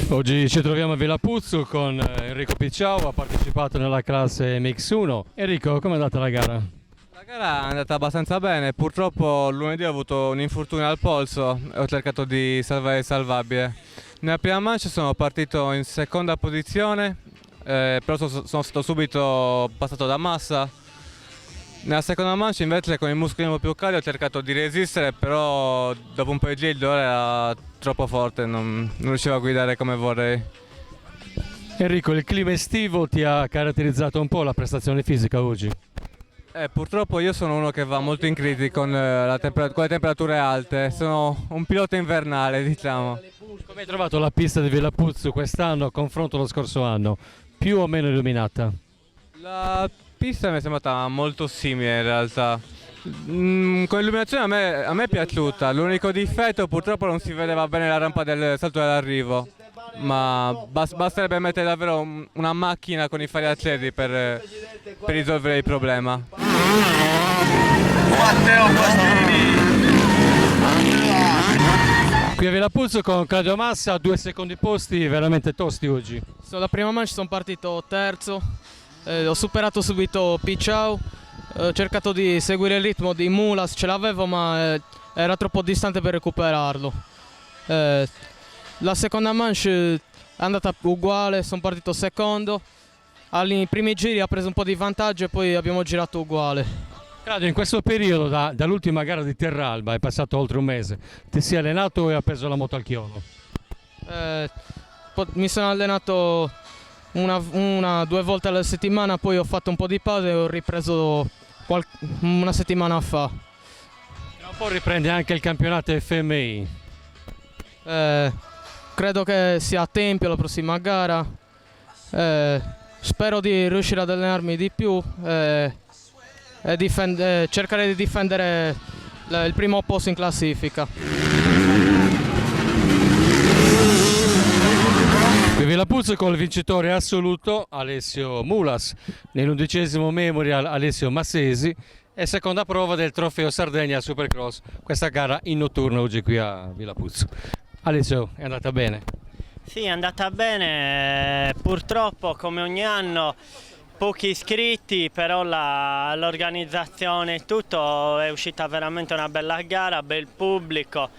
Oggi ci troviamo a Villapuzzo con Enrico Picciao, ha partecipato nella classe MX1. Enrico, com'è andata la gara? La gara è andata abbastanza bene, purtroppo lunedì ho avuto un infortunio al polso e ho cercato di salvare il salvabile. Nella prima mancia sono partito in seconda posizione, però sono stato subito passato da massa. Nella seconda mancia invece con i muscoli un po' più caldi ho cercato di resistere, però dopo un po' di giri il dolore era troppo forte, non riuscivo a guidare come vorrei. Enrico, il clima estivo ti ha caratterizzato un po' la prestazione fisica oggi? Purtroppo io sono uno che va molto in crisi con le temperature alte, sono un pilota invernale, diciamo. Come hai trovato la pista di Villapuzzo quest'anno a confronto allo scorso anno? Più o meno illuminata? La pista mi è sembrata molto simile in realtà. Con l'illuminazione a me è piaciuta, l'unico difetto purtroppo non si vedeva bene la rampa del salto dell'arrivo, ma basterebbe mettere davvero una macchina con i fari accesi per risolvere il problema. Qui a Villapuzzo con Claudio Massa, 2 secondi posti veramente tosti oggi. La prima manche sono partito terzo, ho superato subito Picciao, ho cercato di seguire il ritmo di Mulas, ce l'avevo ma era troppo distante per recuperarlo. La seconda manche è andata uguale, sono partito secondo, ai primi giri ha preso un po' di vantaggio e poi abbiamo girato uguale. Claudio, in questo periodo, dall'ultima gara di Terralba, è passato oltre un mese, ti sei allenato e hai preso la moto al chiodo? Mi sono allenato una 2 volte alla settimana, poi ho fatto un po' di pausa e ho ripreso una settimana fa. Tra un po' riprende anche il campionato FMI. Credo che sia a Tempio la prossima gara. Spero di riuscire ad allenarmi di più e cercare di difendere il primo posto in classifica. Qui a Villapuzzo con il vincitore assoluto Alessio Mulas, nell'11° Memorial Alessio Massesi e seconda prova del Trofeo Sardegna Supercross, questa gara in notturna oggi qui a Villapuzzo. Alessio, è andata bene? Sì, è andata bene, purtroppo come ogni anno pochi iscritti, però l'organizzazione e tutto è uscita veramente una bella gara, bel pubblico,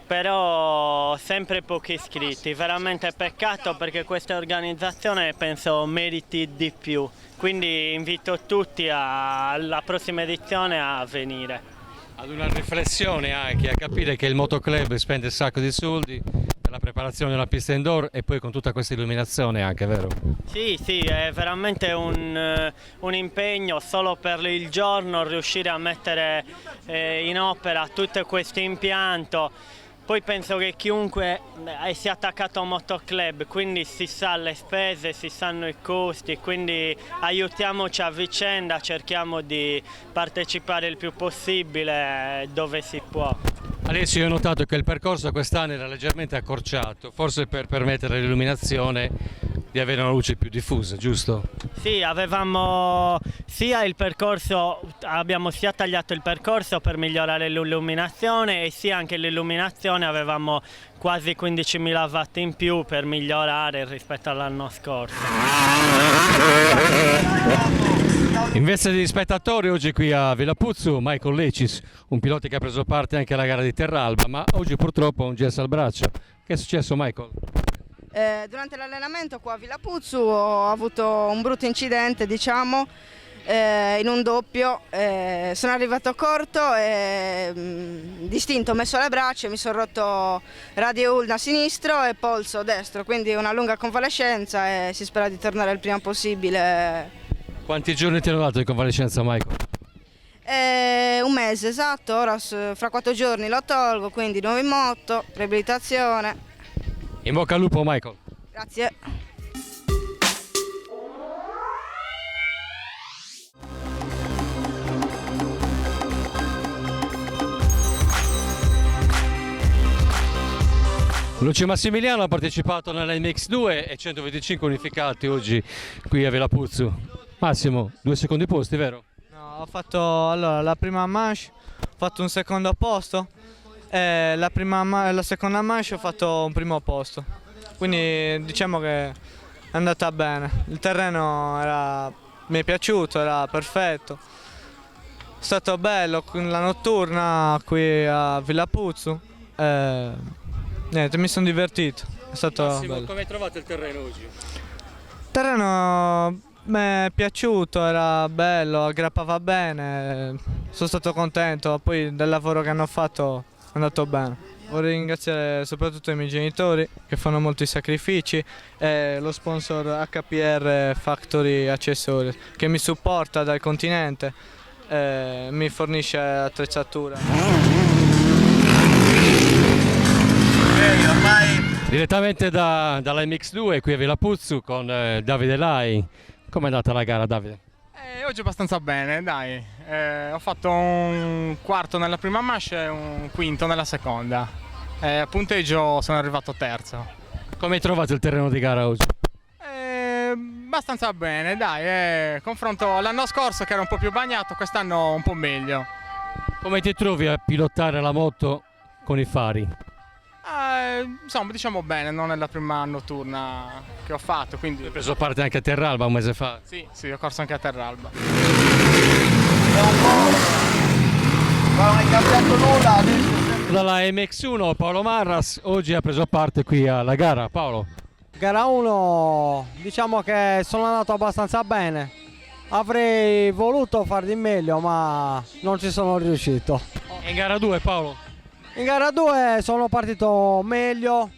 però sempre pochi iscritti, veramente peccato perché questa organizzazione penso meriti di più, quindi invito tutti alla prossima edizione a venire. Ad una riflessione anche, a capire che il motoclub spende un sacco di soldi per la preparazione della pista indoor e poi con tutta questa illuminazione anche, vero? Sì, è veramente un impegno solo per il giorno riuscire a mettere in opera tutto questo impianto. Poi penso che chiunque sia attaccato a un motoclub, quindi si sa le spese, si sanno i costi, quindi aiutiamoci a vicenda, cerchiamo di partecipare il più possibile dove si può. Alessio, io ho notato che il percorso quest'anno era leggermente accorciato, forse per permettere all'illuminazione di avere una luce più diffusa, giusto? Sì, avevamo sia il percorso, abbiamo sia tagliato il percorso per migliorare l'illuminazione e sia anche l'illuminazione avevamo quasi 15.000 watt in più per migliorare rispetto all'anno scorso. In veste di spettatori oggi qui a Villapuzzo Michael Lecis, un pilota che ha preso parte anche alla gara di Terralba, ma oggi purtroppo ha un gesso al braccio. Che è successo, Michael? Durante l'allenamento qua a Villapuzzo ho avuto un brutto incidente, diciamo, in un doppio. Sono arrivato corto e distinto, ho messo le braccia e mi sono rotto radio ulna sinistro e polso destro, quindi una lunga convalescenza e si spera di tornare il prima possibile. Quanti giorni ti hanno dato di convalescenza, Michael? Un mese esatto, ora fra 4 giorni lo tolgo, quindi nuovo in moto, riabilitazione. In bocca al lupo, Michael. Grazie. Lucio Massimiliano ha partecipato nella MX2 e 125 unificati oggi qui a Villapuzzo. Massimo, 2 secondi posti, vero? No, ho fatto la prima manche, ho fatto un secondo posto e la seconda manche ho fatto un primo posto. quindi diciamo che è andata bene. Il terreno mi è piaciuto, era perfetto. È stato bello la notturna qui a Villa Puzzu. Niente, mi sono divertito. È stato bello. Come hai trovato il terreno oggi? Il terreno mi è piaciuto, era bello, aggrappava bene, sono stato contento, poi del lavoro che hanno fatto è andato bene. Vorrei ringraziare soprattutto i miei genitori che fanno molti sacrifici e lo sponsor HPR Factory Accessories che mi supporta dal continente e mi fornisce attrezzatura. Direttamente dalla MX2 qui a Villa Puzzu con Davide Lai. Com'è andata la gara, Davide? Oggi abbastanza bene, dai. Ho fatto un quarto nella prima manche e un quinto nella seconda. A punteggio sono arrivato terzo. Come hai trovato il terreno di gara oggi? Abbastanza bene, dai. Confronto l'anno scorso che era un po' più bagnato, quest'anno un po' meglio. Come ti trovi a pilotare la moto con i fari? Insomma, diciamo bene, non è la prima notturna che ho fatto, quindi... Hai preso parte anche a Terralba un mese fa. Sì, ho corso anche a Terralba. Non hai cambiato nulla adesso. Dalla MX1 Paolo Marras oggi ha preso parte qui alla gara. Paolo? Gara 1 diciamo che sono andato abbastanza bene, avrei voluto far di meglio ma non ci sono riuscito. E in gara 2 Paolo? In gara 2 sono partito meglio,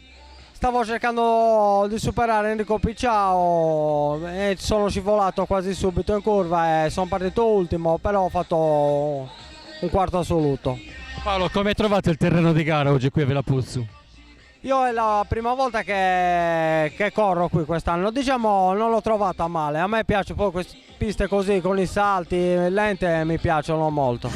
stavo cercando di superare Enrico Picciao e sono scivolato quasi subito in curva e sono partito ultimo, però ho fatto un quarto assoluto. Paolo, come hai trovato il terreno di gara oggi qui a Villa Puzzu? Io è la prima volta che corro qui quest'anno, diciamo non l'ho trovata male, a me piace poi queste piste così con i salti lente, mi piacciono molto.